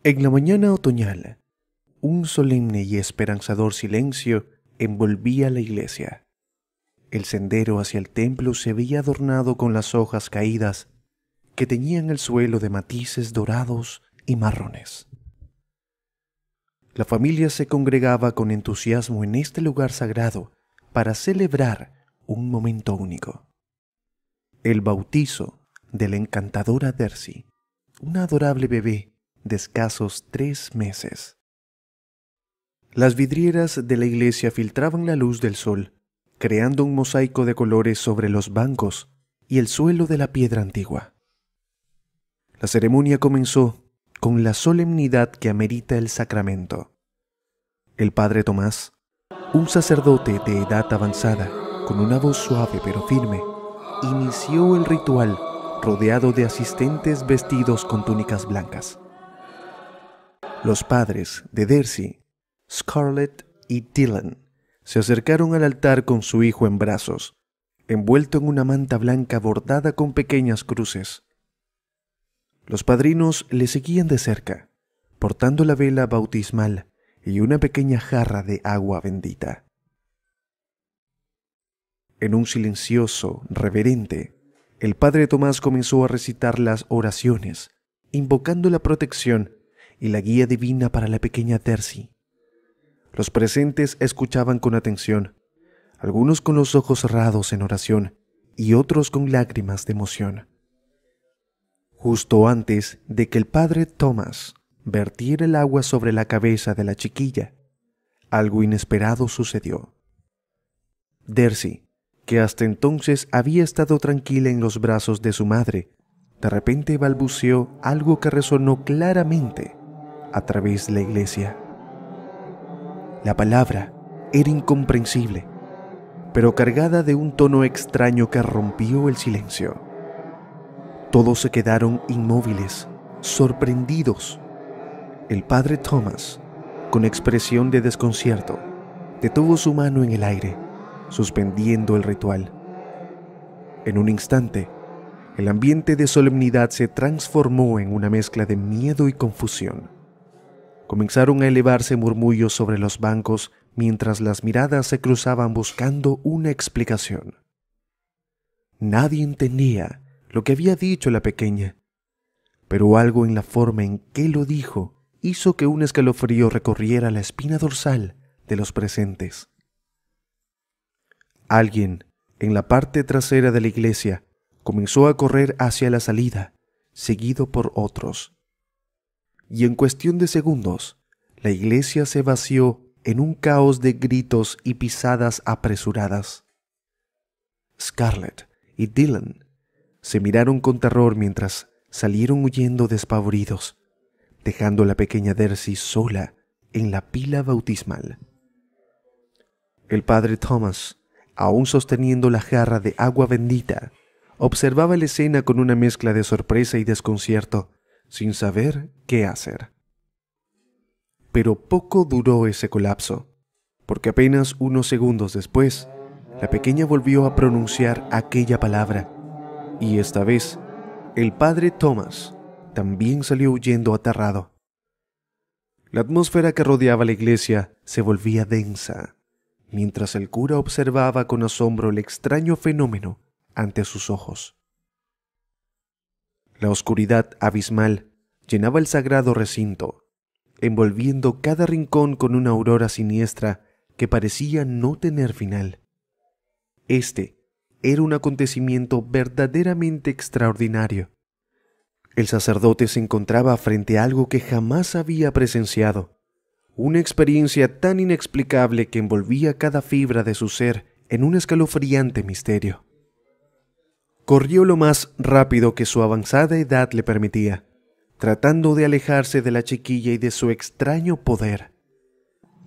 En la mañana otoñal, un solemne y esperanzador silencio envolvía la iglesia. El sendero hacia el templo se veía adornado con las hojas caídas que teñían el suelo de matices dorados y marrones. La familia se congregaba con entusiasmo en este lugar sagrado para celebrar un momento único: el bautizo de la encantadora Darcy, una adorable bebé de escasos 3 meses. Las vidrieras de la iglesia filtraban la luz del sol, creando un mosaico de colores sobre los bancos y el suelo de la piedra antigua. La ceremonia comenzó con la solemnidad que amerita el sacramento. El padre Tomás, un sacerdote de edad avanzada, con una voz suave pero firme, inició el ritual rodeado de asistentes vestidos con túnicas blancas. Los padres de Darcy, Scarlett y Dylan, se acercaron al altar con su hijo en brazos, envuelto en una manta blanca bordada con pequeñas cruces. Los padrinos le seguían de cerca, portando la vela bautismal y una pequeña jarra de agua bendita. En un silencioso reverente, el padre Tomás comenzó a recitar las oraciones, invocando la protección y la guía divina para la pequeña Darcy. Los presentes escuchaban con atención, algunos con los ojos cerrados en oración y otros con lágrimas de emoción. Justo antes de que el padre Tomás vertiera el agua sobre la cabeza de la chiquilla, algo inesperado sucedió. Darcy, que hasta entonces había estado tranquila en los brazos de su madre, de repente balbuceó algo que resonó claramente a través de la iglesia. La palabra era incomprensible, pero cargada de un tono extraño que rompió el silencio. Todos se quedaron inmóviles, sorprendidos. El padre Tomás, con expresión de desconcierto, detuvo su mano en el aire, suspendiendo el ritual. En un instante, el ambiente de solemnidad se transformó en una mezcla de miedo y confusión. Comenzaron a elevarse murmullos sobre los bancos mientras las miradas se cruzaban buscando una explicación. Nadie entendía lo que había dicho la pequeña, pero algo en la forma en que lo dijo hizo que un escalofrío recorriera la espina dorsal de los presentes. Alguien, en la parte trasera de la iglesia, comenzó a correr hacia la salida, seguido por otros. Y en cuestión de segundos, la iglesia se vació en un caos de gritos y pisadas apresuradas. Scarlett y Dylan se miraron con terror mientras salieron huyendo despavoridos, dejando a la pequeña Darcy sola en la pila bautismal. El padre Tomás, aún sosteniendo la jarra de agua bendita, observaba la escena con una mezcla de sorpresa y desconcierto, sin saber qué hacer. Pero poco duró ese colapso, porque apenas unos segundos después, la pequeña volvió a pronunciar aquella palabra, y esta vez, el padre Tomás también salió huyendo aterrado. La atmósfera que rodeaba la iglesia se volvía densa, mientras el cura observaba con asombro el extraño fenómeno ante sus ojos. La oscuridad abismal llenaba el sagrado recinto, envolviendo cada rincón con una aurora siniestra que parecía no tener final. Este era un acontecimiento verdaderamente extraordinario. El sacerdote se encontraba frente a algo que jamás había presenciado, una experiencia tan inexplicable que envolvía cada fibra de su ser en un escalofriante misterio. Corrió lo más rápido que su avanzada edad le permitía, tratando de alejarse de la chiquilla y de su extraño poder.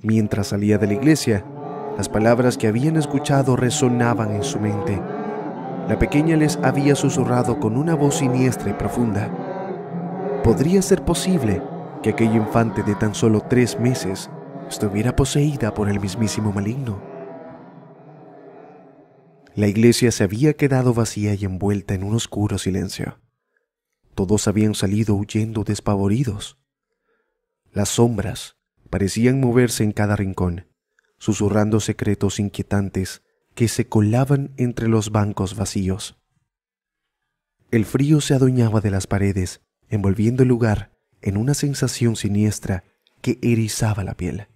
Mientras salía de la iglesia, las palabras que habían escuchado resonaban en su mente. La pequeña les había susurrado con una voz siniestra y profunda. ¿Podría ser posible que aquella infante de tan solo 3 meses estuviera poseída por el mismísimo maligno? La iglesia se había quedado vacía y envuelta en un oscuro silencio. Todos habían salido huyendo despavoridos. Las sombras parecían moverse en cada rincón, susurrando secretos inquietantes que se colaban entre los bancos vacíos. El frío se adueñaba de las paredes, envolviendo el lugar en una sensación siniestra que erizaba la piel.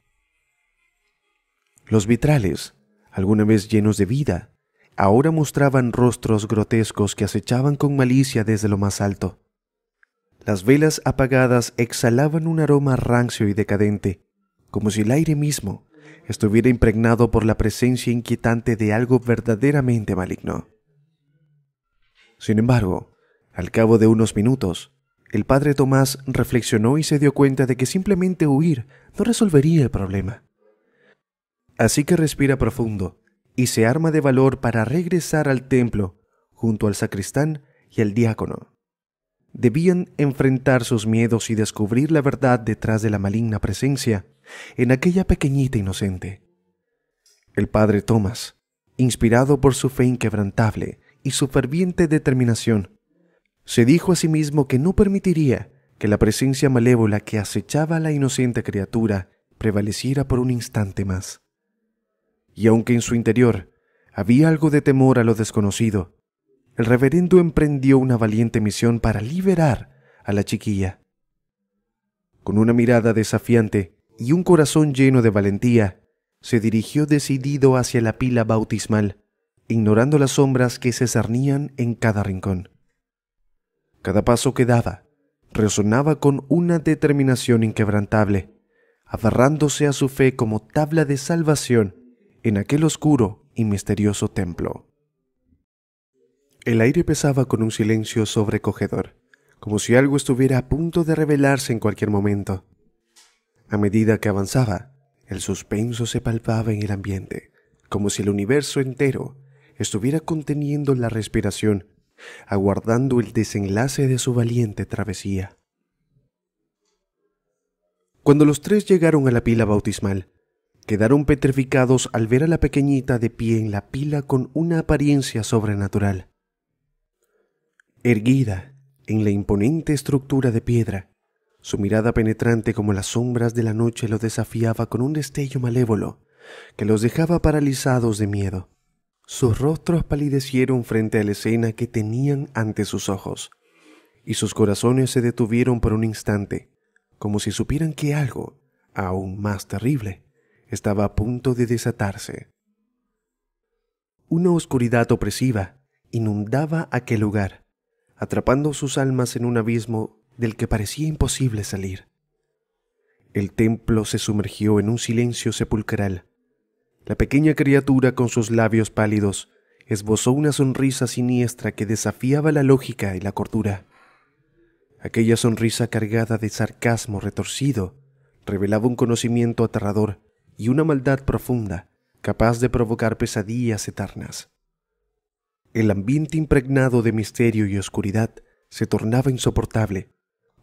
Los vitrales, alguna vez llenos de vida, ahora mostraban rostros grotescos que acechaban con malicia desde lo más alto. Las velas apagadas exhalaban un aroma rancio y decadente, como si el aire mismo estuviera impregnado por la presencia inquietante de algo verdaderamente maligno. Sin embargo, al cabo de unos minutos, el padre Tomás reflexionó y se dio cuenta de que simplemente huir no resolvería el problema. Así que respira profundo y se arma de valor para regresar al templo junto al sacristán y al diácono. Debían enfrentar sus miedos y descubrir la verdad detrás de la maligna presencia en aquella pequeñita inocente. El padre Tomás, inspirado por su fe inquebrantable y su ferviente determinación, se dijo a sí mismo que no permitiría que la presencia malévola que acechaba a la inocente criatura prevaleciera por un instante más. Y aunque en su interior había algo de temor a lo desconocido, el reverendo emprendió una valiente misión para liberar a la chiquilla. Con una mirada desafiante y un corazón lleno de valentía, se dirigió decidido hacia la pila bautismal, ignorando las sombras que se cernían en cada rincón. Cada paso que daba resonaba con una determinación inquebrantable, aferrándose a su fe como tabla de salvación en aquel oscuro y misterioso templo. El aire pesaba con un silencio sobrecogedor, como si algo estuviera a punto de revelarse en cualquier momento. A medida que avanzaba, el suspenso se palpaba en el ambiente, como si el universo entero estuviera conteniendo la respiración, aguardando el desenlace de su valiente travesía. Cuando los tres llegaron a la pila bautismal, quedaron petrificados al ver a la pequeñita de pie en la pila con una apariencia sobrenatural. Erguida en la imponente estructura de piedra, su mirada penetrante como las sombras de la noche lo desafiaba con un destello malévolo que los dejaba paralizados de miedo. Sus rostros palidecieron frente a la escena que tenían ante sus ojos, y sus corazones se detuvieron por un instante, como si supieran que algo, aún más terrible, estaba a punto de desatarse. Una oscuridad opresiva inundaba aquel lugar, atrapando sus almas en un abismo del que parecía imposible salir. El templo se sumergió en un silencio sepulcral. La pequeña criatura, con sus labios pálidos, esbozó una sonrisa siniestra que desafiaba la lógica y la cordura. Aquella sonrisa cargada de sarcasmo retorcido revelaba un conocimiento aterrador y una maldad profunda, capaz de provocar pesadillas eternas. El ambiente impregnado de misterio y oscuridad se tornaba insoportable,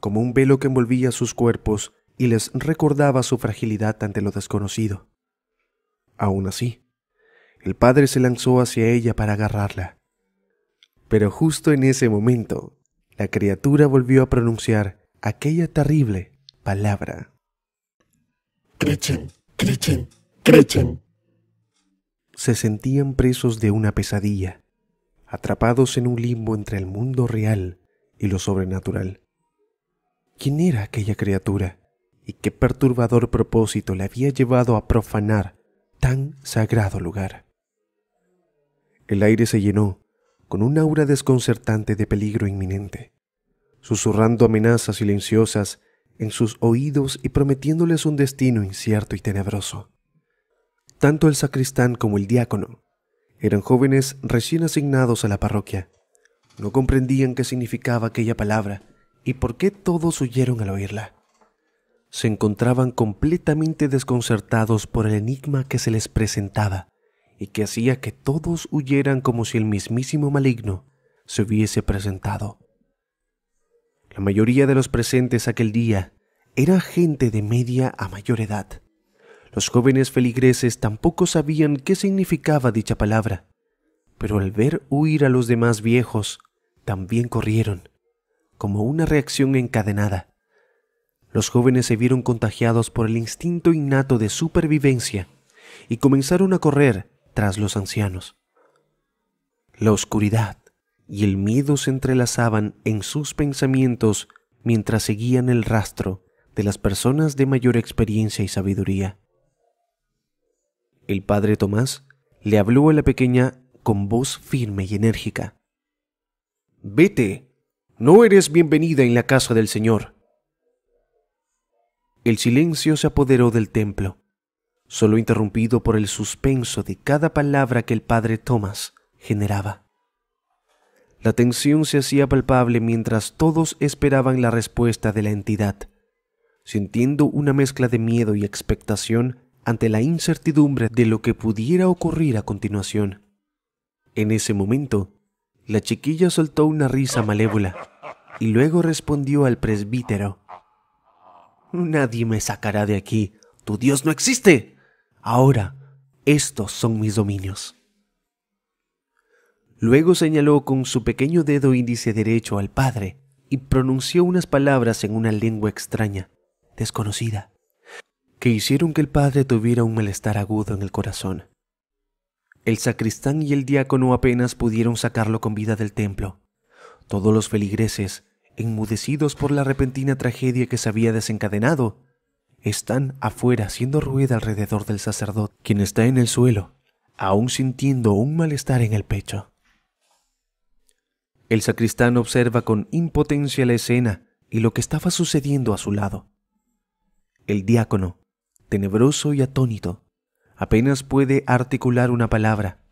como un velo que envolvía sus cuerpos y les recordaba su fragilidad ante lo desconocido. Aún así, el padre se lanzó hacia ella para agarrarla. Pero justo en ese momento, la criatura volvió a pronunciar aquella terrible palabra. Gretchen, Gretchen, Gretchen. Se sentían presos de una pesadilla, atrapados en un limbo entre el mundo real y lo sobrenatural. ¿Quién era aquella criatura y qué perturbador propósito le había llevado a profanar tan sagrado lugar? El aire se llenó con un aura desconcertante de peligro inminente, susurrando amenazas silenciosas en sus oídos y prometiéndoles un destino incierto y tenebroso. Tanto el sacristán como el diácono eran jóvenes recién asignados a la parroquia. No comprendían qué significaba aquella palabra y por qué todos huyeron al oírla. Se encontraban completamente desconcertados por el enigma que se les presentaba y que hacía que todos huyeran como si el mismísimo maligno se hubiese presentado. La mayoría de los presentes aquel día era gente de media a mayor edad. Los jóvenes feligreses tampoco sabían qué significaba dicha palabra, pero al ver huir a los demás viejos, también corrieron, como una reacción encadenada. Los jóvenes se vieron contagiados por el instinto innato de supervivencia y comenzaron a correr tras los ancianos. La oscuridad y el miedo se entrelazaban en sus pensamientos mientras seguían el rastro de las personas de mayor experiencia y sabiduría. El padre Tomás le habló a la pequeña con voz firme y enérgica. «Vete, no eres bienvenida en la casa del Señor». El silencio se apoderó del templo, solo interrumpido por el suspenso de cada palabra que el padre Tomás generaba. La tensión se hacía palpable mientras todos esperaban la respuesta de la entidad, sintiendo una mezcla de miedo y expectación ante la incertidumbre de lo que pudiera ocurrir a continuación. En ese momento, la chiquilla soltó una risa malévola y luego respondió al presbítero. «Nadie me sacará de aquí. ¡Tu Dios no existe! Ahora, estos son mis dominios». Luego señaló con su pequeño dedo índice derecho al padre y pronunció unas palabras en una lengua extraña, desconocida, que hicieron que el padre tuviera un malestar agudo en el corazón. El sacristán y el diácono apenas pudieron sacarlo con vida del templo. Todos los feligreses, enmudecidos por la repentina tragedia que se había desencadenado, están afuera haciendo rueda alrededor del sacerdote, quien está en el suelo, aún sintiendo un malestar en el pecho. El sacristán observa con impotencia la escena y lo que estaba sucediendo a su lado. El diácono, tenebroso y atónito, apenas puede articular una palabra.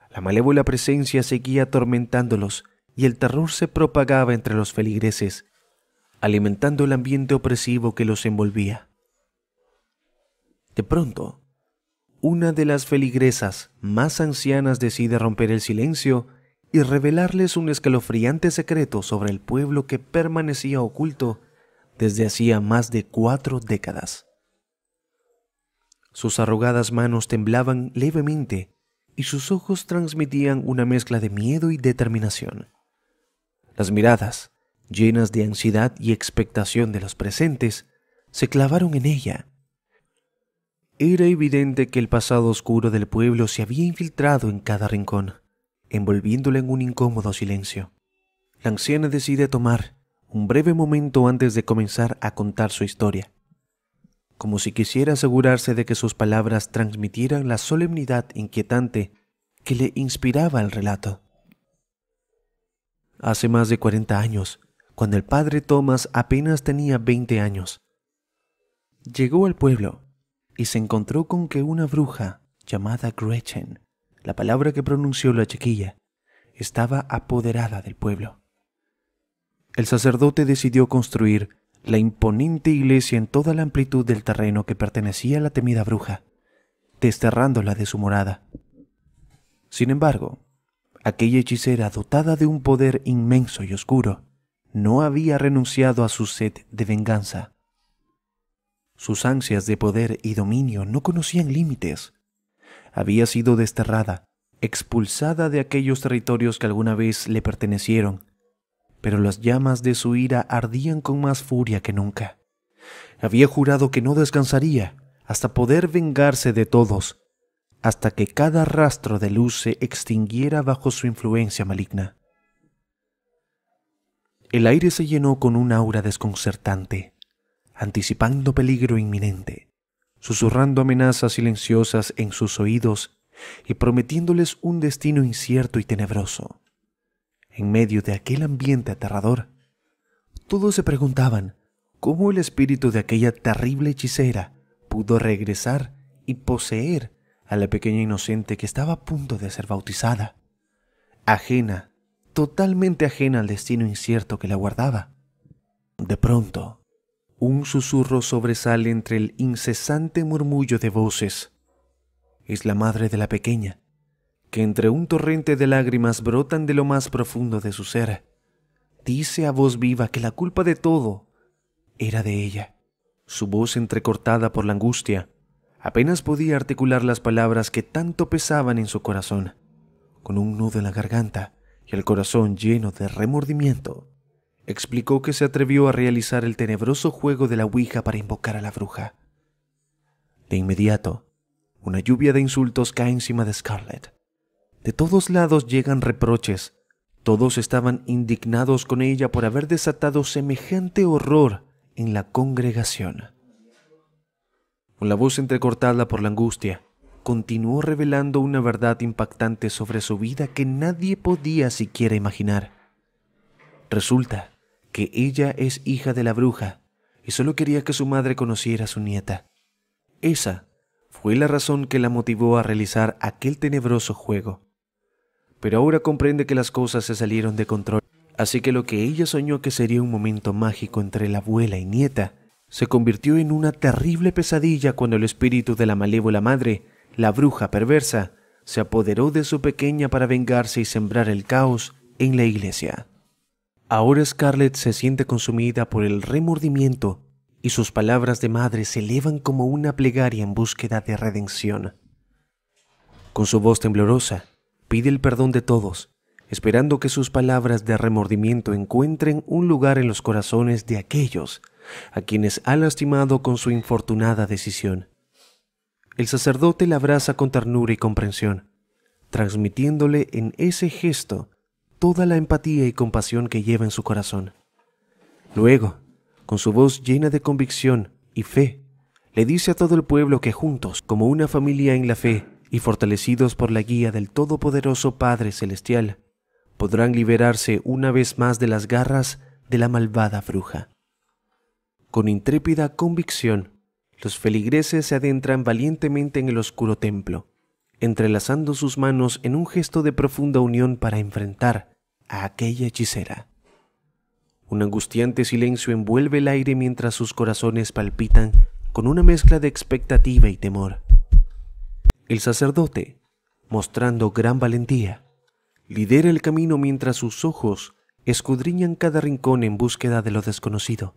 La malévola presencia seguía atormentándolos y el terror se propagaba entre los feligreses, alimentando el ambiente opresivo que los envolvía. De pronto, una de las feligresas más ancianas decide romper el silencio y revelarles un escalofriante secreto sobre el pueblo que permanecía oculto desde hacía más de 4 décadas. Sus arrugadas manos temblaban levemente y sus ojos transmitían una mezcla de miedo y determinación. Las miradas, llenas de ansiedad y expectación de los presentes, se clavaron en ella. Era evidente que el pasado oscuro del pueblo se había infiltrado en cada rincón, envolviéndola en un incómodo silencio. La anciana decide tomar un breve momento antes de comenzar a contar su historia, como si quisiera asegurarse de que sus palabras transmitieran la solemnidad inquietante que le inspiraba el relato. Hace más de 40 años, cuando el padre Tomás apenas tenía 20 años, llegó al pueblo y se encontró con que una bruja llamada Gretchen, la palabra que pronunció la chiquilla, estaba apoderada del pueblo. El sacerdote decidió construir la imponente iglesia en toda la amplitud del terreno que pertenecía a la temida bruja, desterrándola de su morada. Sin embargo, aquella hechicera dotada de un poder inmenso y oscuro no había renunciado a su sed de venganza. Sus ansias de poder y dominio no conocían límites. Había sido desterrada, expulsada de aquellos territorios que alguna vez le pertenecieron, pero las llamas de su ira ardían con más furia que nunca. Había jurado que no descansaría hasta poder vengarse de todos, hasta que cada rastro de luz se extinguiera bajo su influencia maligna. El aire se llenó con un aura desconcertante, anticipando peligro inminente, susurrando amenazas silenciosas en sus oídos y prometiéndoles un destino incierto y tenebroso. En medio de aquel ambiente aterrador, todos se preguntaban cómo el espíritu de aquella terrible hechicera pudo regresar y poseer a la pequeña inocente que estaba a punto de ser bautizada, ajena, totalmente ajena al destino incierto que la guardaba. De pronto, un susurro sobresale entre el incesante murmullo de voces. Es la madre de la pequeña, que entre un torrente de lágrimas brotan de lo más profundo de su ser. Dice a voz viva que la culpa de todo era de ella. Su voz entrecortada por la angustia apenas podía articular las palabras que tanto pesaban en su corazón. Con un nudo en la garganta y el corazón lleno de remordimiento, explicó que se atrevió a realizar el tenebroso juego de la Ouija para invocar a la bruja. De inmediato, una lluvia de insultos cae encima de Scarlett. De todos lados llegan reproches. Todos estaban indignados con ella por haber desatado semejante horror en la congregación. Con la voz entrecortada por la angustia, continuó revelando una verdad impactante sobre su vida que nadie podía siquiera imaginar. Resulta que ella es hija de la bruja y solo quería que su madre conociera a su nieta. Esa fue la razón que la motivó a realizar aquel tenebroso juego. Pero ahora comprende que las cosas se salieron de control, así que lo que ella soñó que sería un momento mágico entre la abuela y nieta se convirtió en una terrible pesadilla cuando el espíritu de la malévola madre, la bruja perversa, se apoderó de su pequeña para vengarse y sembrar el caos en la iglesia. Ahora Scarlett se siente consumida por el remordimiento y sus palabras de madre se elevan como una plegaria en búsqueda de redención. Con su voz temblorosa, pide el perdón de todos, esperando que sus palabras de remordimiento encuentren un lugar en los corazones de aquellos a quienes ha lastimado con su infortunada decisión. El sacerdote la abraza con ternura y comprensión, transmitiéndole en ese gesto toda la empatía y compasión que lleva en su corazón. Luego, con su voz llena de convicción y fe, le dice a todo el pueblo que juntos, como una familia en la fe y fortalecidos por la guía del todopoderoso Padre Celestial, podrán liberarse una vez más de las garras de la malvada bruja. Con intrépida convicción, los feligreses se adentran valientemente en el oscuro templo, entrelazando sus manos en un gesto de profunda unión para enfrentar a aquella hechicera. Un angustiante silencio envuelve el aire mientras sus corazones palpitan con una mezcla de expectativa y temor. El sacerdote, mostrando gran valentía, lidera el camino mientras sus ojos escudriñan cada rincón en búsqueda de lo desconocido.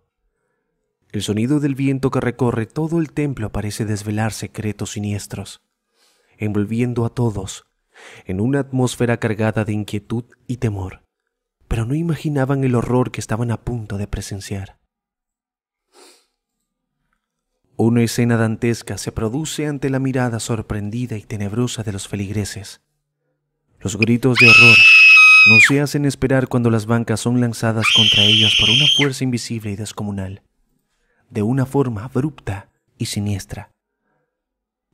El sonido del viento que recorre todo el templo parece desvelar secretos siniestros, envolviendo a todos en una atmósfera cargada de inquietud y temor, pero no imaginaban el horror que estaban a punto de presenciar. Una escena dantesca se produce ante la mirada sorprendida y tenebrosa de los feligreses. Los gritos de horror no se hacen esperar cuando las bancas son lanzadas contra ellos por una fuerza invisible y descomunal, de una forma abrupta y siniestra.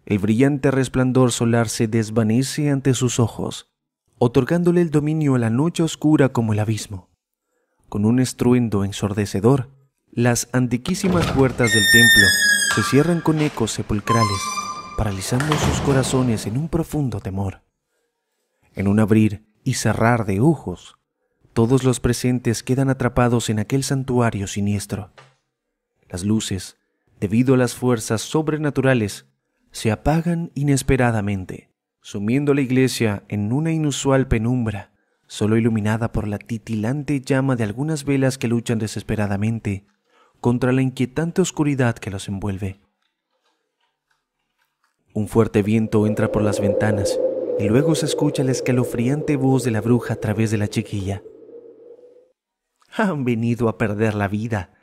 El brillante resplandor solar se desvanece ante sus ojos, otorgándole el dominio a la noche oscura como el abismo. Con un estruendo ensordecedor, las antiquísimas puertas del templo se cierran con ecos sepulcrales, paralizando sus corazones en un profundo temor. En un abrir y cerrar de ojos, todos los presentes quedan atrapados en aquel santuario siniestro. Las luces, debido a las fuerzas sobrenaturales, se apagan inesperadamente, sumiendo la iglesia en una inusual penumbra, solo iluminada por la titilante llama de algunas velas que luchan desesperadamente contra la inquietante oscuridad que los envuelve. Un fuerte viento entra por las ventanas y luego se escucha la escalofriante voz de la bruja a través de la chiquilla. «Han venido a perder la vida.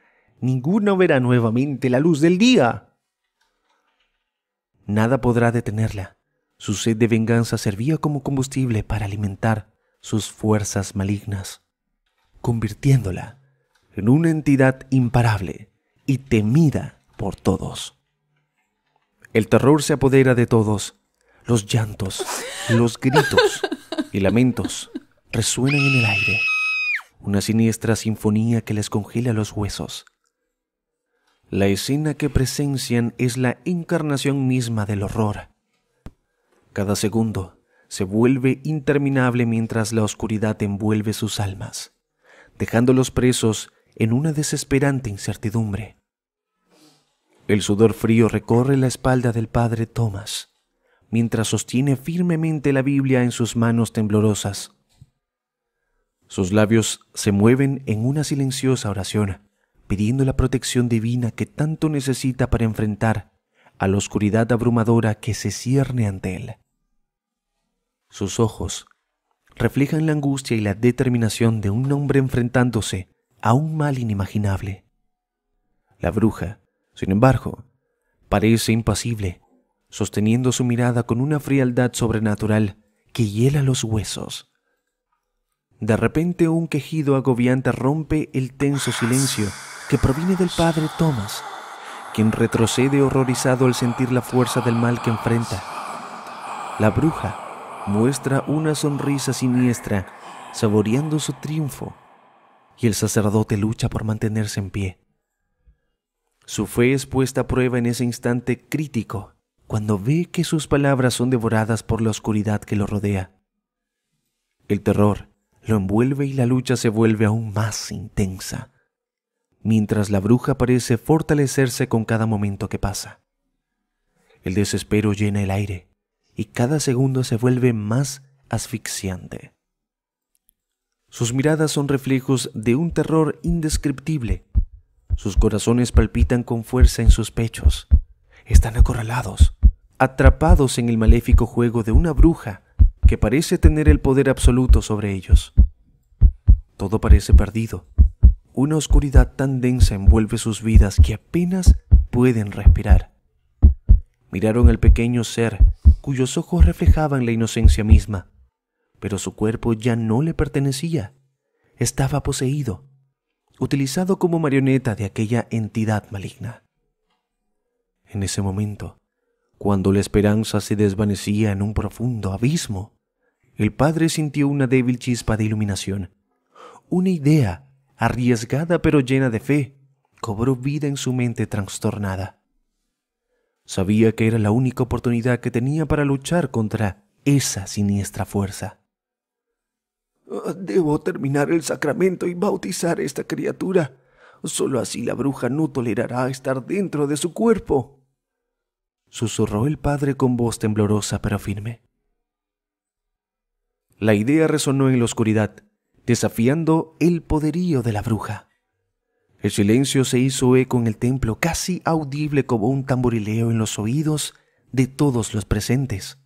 Ninguno verá nuevamente la luz del día». Nada podrá detenerla. Su sed de venganza servía como combustible para alimentar sus fuerzas malignas, convirtiéndola en una entidad imparable y temida por todos. El terror se apodera de todos. Los llantos, los gritos y lamentos resuenan en el aire. Una siniestra sinfonía que les congela los huesos. La escena que presencian es la encarnación misma del horror. Cada segundo se vuelve interminable mientras la oscuridad envuelve sus almas, dejándolos presos en una desesperante incertidumbre. El sudor frío recorre la espalda del padre Thomas, mientras sostiene firmemente la Biblia en sus manos temblorosas. Sus labios se mueven en una silenciosa oración, pidiendo la protección divina que tanto necesita para enfrentar a la oscuridad abrumadora que se cierne ante él. Sus ojos reflejan la angustia y la determinación de un hombre enfrentándose a un mal inimaginable. La bruja, sin embargo, parece impasible, sosteniendo su mirada con una frialdad sobrenatural que hiela los huesos. De repente un quejido agobiante rompe el tenso silencio que proviene del padre Thomas, quien retrocede horrorizado al sentir la fuerza del mal que enfrenta. La bruja muestra una sonrisa siniestra, saboreando su triunfo, y el sacerdote lucha por mantenerse en pie. Su fe es puesta a prueba en ese instante crítico, cuando ve que sus palabras son devoradas por la oscuridad que lo rodea. El terror lo envuelve y la lucha se vuelve aún más intensa, mientras la bruja parece fortalecerse con cada momento que pasa. El desespero llena el aire y cada segundo se vuelve más asfixiante. Sus miradas son reflejos de un terror indescriptible. Sus corazones palpitan con fuerza en sus pechos. Están acorralados, atrapados en el maléfico juego de una bruja que parece tener el poder absoluto sobre ellos. Todo parece perdido. Una oscuridad tan densa envuelve sus vidas que apenas pueden respirar. Miraron al pequeño ser cuyos ojos reflejaban la inocencia misma, pero su cuerpo ya no le pertenecía. Estaba poseído, utilizado como marioneta de aquella entidad maligna. En ese momento, cuando la esperanza se desvanecía en un profundo abismo, el padre sintió una débil chispa de iluminación. Una idea, arriesgada pero llena de fe, cobró vida en su mente trastornada. Sabía que era la única oportunidad que tenía para luchar contra esa siniestra fuerza. Debo terminar el sacramento y bautizar a esta criatura. Solo así la bruja no tolerará estar dentro de su cuerpo, susurró el padre con voz temblorosa pero firme. La idea resonó en la oscuridad, desafiando el poderío de la bruja. El silencio se hizo eco en el templo, casi audible como un tamborileo en los oídos de todos los presentes.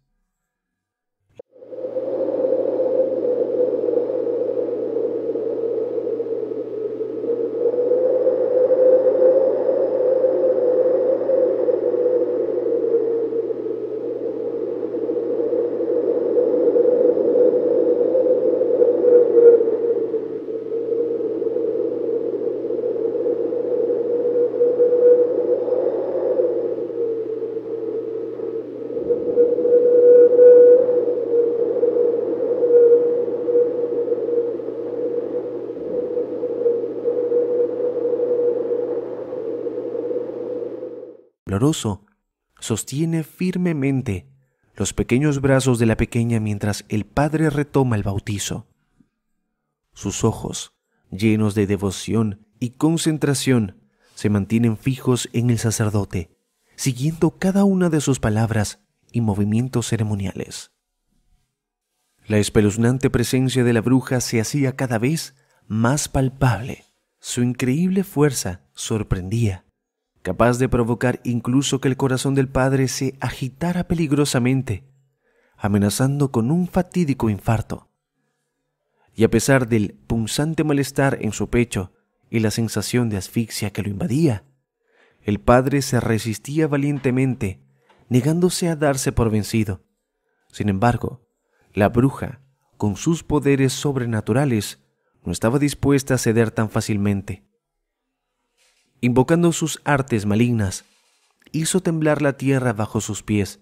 Tembloroso, sostiene firmemente los pequeños brazos de la pequeña mientras el padre retoma el bautizo. Sus ojos, llenos de devoción y concentración, se mantienen fijos en el sacerdote, siguiendo cada una de sus palabras y movimientos ceremoniales. La espeluznante presencia de la bruja se hacía cada vez más palpable. Su increíble fuerza sorprendía, capaz de provocar incluso que el corazón del padre se agitara peligrosamente, amenazando con un fatídico infarto. Y a pesar del punzante malestar en su pecho y la sensación de asfixia que lo invadía, el padre se resistía valientemente, negándose a darse por vencido. Sin embargo, la bruja, con sus poderes sobrenaturales, no estaba dispuesta a ceder tan fácilmente. Invocando sus artes malignas, hizo temblar la tierra bajo sus pies,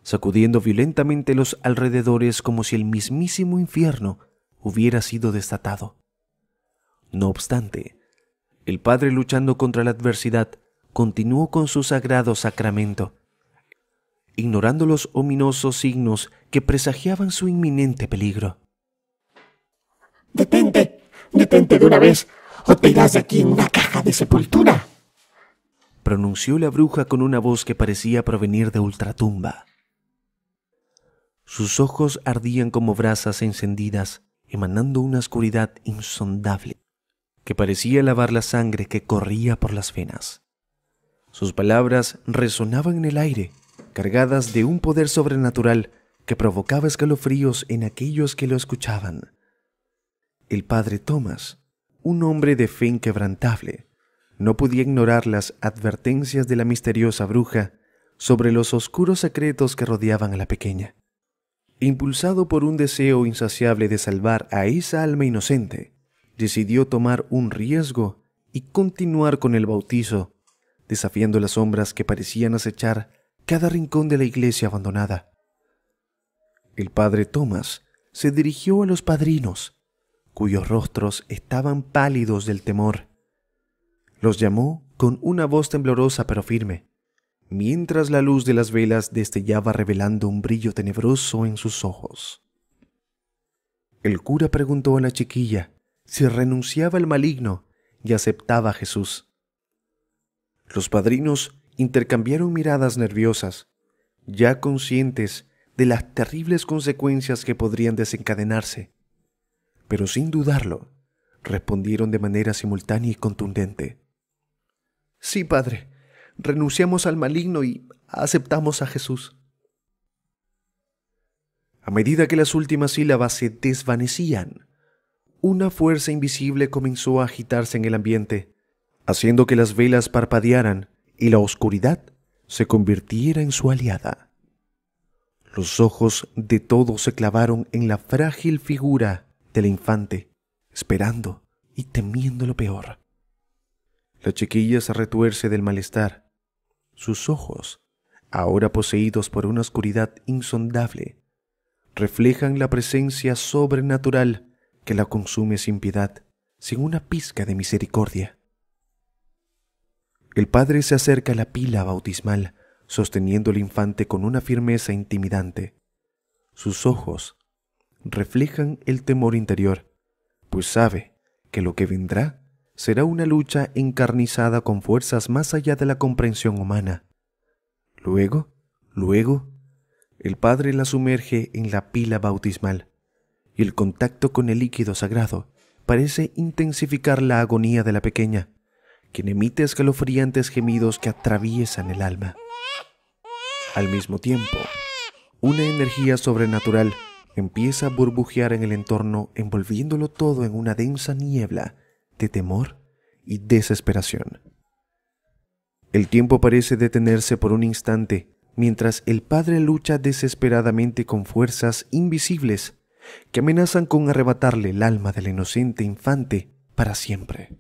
sacudiendo violentamente los alrededores como si el mismísimo infierno hubiera sido desatado. No obstante, el padre, luchando contra la adversidad, continuó con su sagrado sacramento, ignorando los ominosos signos que presagiaban su inminente peligro. ¡Detente! ¡Detente de una vez! ¡O te irás de aquí en una caja de sepultura!, pronunció la bruja con una voz que parecía provenir de ultratumba. Sus ojos ardían como brasas encendidas, emanando una oscuridad insondable que parecía lavar la sangre que corría por las venas. Sus palabras resonaban en el aire, cargadas de un poder sobrenatural que provocaba escalofríos en aquellos que lo escuchaban. El padre Thomas un hombre de fe inquebrantable, no podía ignorar las advertencias de la misteriosa bruja sobre los oscuros secretos que rodeaban a la pequeña. Impulsado por un deseo insaciable de salvar a esa alma inocente, decidió tomar un riesgo y continuar con el bautizo, desafiando las sombras que parecían acechar cada rincón de la iglesia abandonada. El padre Thomas se dirigió a los padrinos, cuyos rostros estaban pálidos del temor. Los llamó con una voz temblorosa pero firme, mientras la luz de las velas destellaba revelando un brillo tenebroso en sus ojos. El cura preguntó a la chiquilla si renunciaba al maligno y aceptaba a Jesús. Los padrinos intercambiaron miradas nerviosas, ya conscientes de las terribles consecuencias que podrían desencadenarse, pero sin dudarlo, respondieron de manera simultánea y contundente: «Sí, padre, renunciamos al maligno y aceptamos a Jesús». A medida que las últimas sílabas se desvanecían, una fuerza invisible comenzó a agitarse en el ambiente, haciendo que las velas parpadearan y la oscuridad se convirtiera en su aliada. Los ojos de todos se clavaron en la frágil figura del infante, esperando y temiendo lo peor. La chiquilla se retuerce del malestar. Sus ojos, ahora poseídos por una oscuridad insondable, reflejan la presencia sobrenatural que la consume sin piedad, sin una pizca de misericordia. El padre se acerca a la pila bautismal, sosteniendo al infante con una firmeza intimidante. Sus ojos reflejan el temor interior, pues sabe que lo que vendrá será una lucha encarnizada con fuerzas más allá de la comprensión humana. Luego, el padre la sumerge en la pila bautismal, y el contacto con el líquido sagrado parece intensificar la agonía de la pequeña, quien emite escalofriantes gemidos que atraviesan el alma. Al mismo tiempo, una energía sobrenatural empieza a burbujear en el entorno, envolviéndolo todo en una densa niebla de temor y desesperación. El tiempo parece detenerse por un instante, mientras el padre lucha desesperadamente con fuerzas invisibles que amenazan con arrebatarle el alma del inocente infante para siempre.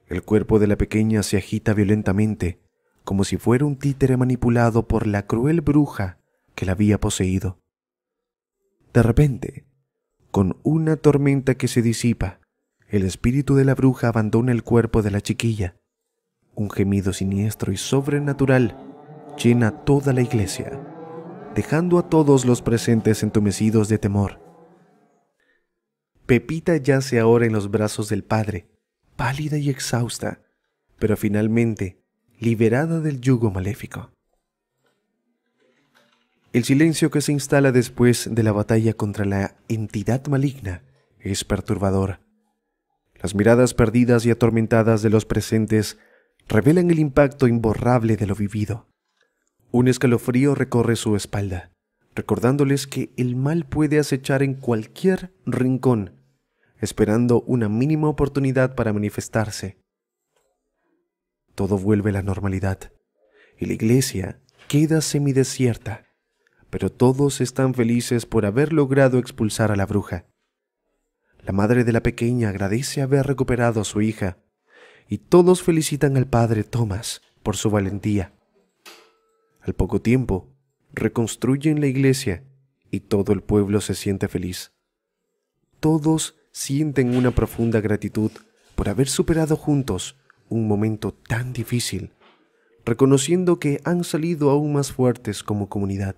El cuerpo de la pequeña se agita violentamente, como si fuera un títere manipulado por la cruel bruja que la había poseído. De repente, con una tormenta que se disipa, el espíritu de la bruja abandona el cuerpo de la chiquilla. Un gemido siniestro y sobrenatural llena toda la iglesia, dejando a todos los presentes entumecidos de temor. Pepita yace ahora en los brazos del padre, pálida y exhausta, pero finalmente liberada del yugo maléfico. El silencio que se instala después de la batalla contra la entidad maligna es perturbador. Las miradas perdidas y atormentadas de los presentes revelan el impacto imborrable de lo vivido. Un escalofrío recorre su espalda, recordándoles que el mal puede acechar en cualquier rincón, esperando una mínima oportunidad para manifestarse. Todo vuelve a la normalidad y la iglesia queda semidesierta, pero todos están felices por haber logrado expulsar a la bruja. La madre de la pequeña agradece haber recuperado a su hija y todos felicitan al padre Thomas por su valentía. Al poco tiempo, reconstruyen la iglesia y todo el pueblo se siente feliz. Todos sienten una profunda gratitud por haber superado juntos un momento tan difícil, reconociendo que han salido aún más fuertes como comunidad.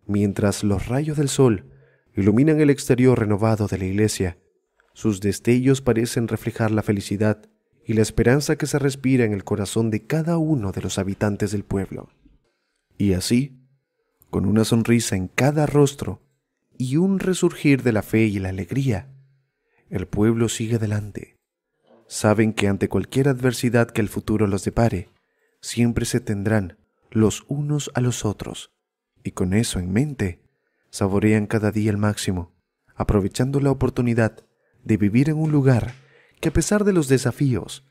Mientras los rayos del sol iluminan el exterior renovado de la iglesia, sus destellos parecen reflejar la felicidad y la esperanza que se respira en el corazón de cada uno de los habitantes del pueblo. Y así, con una sonrisa en cada rostro y un resurgir de la fe y la alegría, el pueblo sigue adelante. Saben que ante cualquier adversidad que el futuro los depare, siempre se tendrán los unos a los otros, y con eso en mente, saborean cada día al máximo, aprovechando la oportunidad de vivir en un lugar que, a pesar de los desafíos,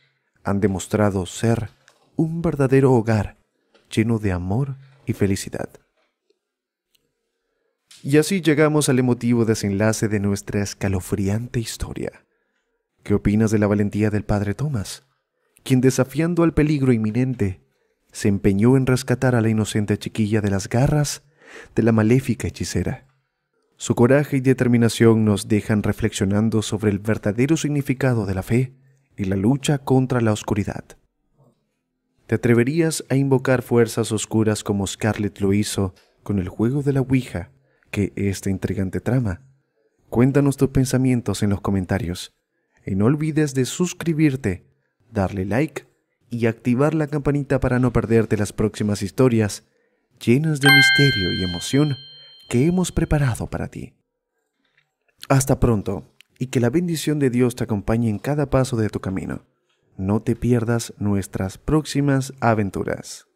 han demostrado ser un verdadero hogar lleno de amor y felicidad. Y así llegamos al emotivo desenlace de nuestra escalofriante historia. ¿Qué opinas de la valentía del padre Thomas, quien, desafiando al peligro inminente, se empeñó en rescatar a la inocente chiquilla de las garras de la maléfica hechicera? Su coraje y determinación nos dejan reflexionando sobre el verdadero significado de la fe y la lucha contra la oscuridad. ¿Te atreverías a invocar fuerzas oscuras como Scarlett lo hizo con el juego de la Ouija que esta intrigante trama? Cuéntanos tus pensamientos en los comentarios y no olvides de suscribirte, darle like y activar la campanita para no perderte las próximas historias llenas de misterio y emoción que hemos preparado para ti. Hasta pronto y que la bendición de Dios te acompañe en cada paso de tu camino. No te pierdas nuestras próximas aventuras.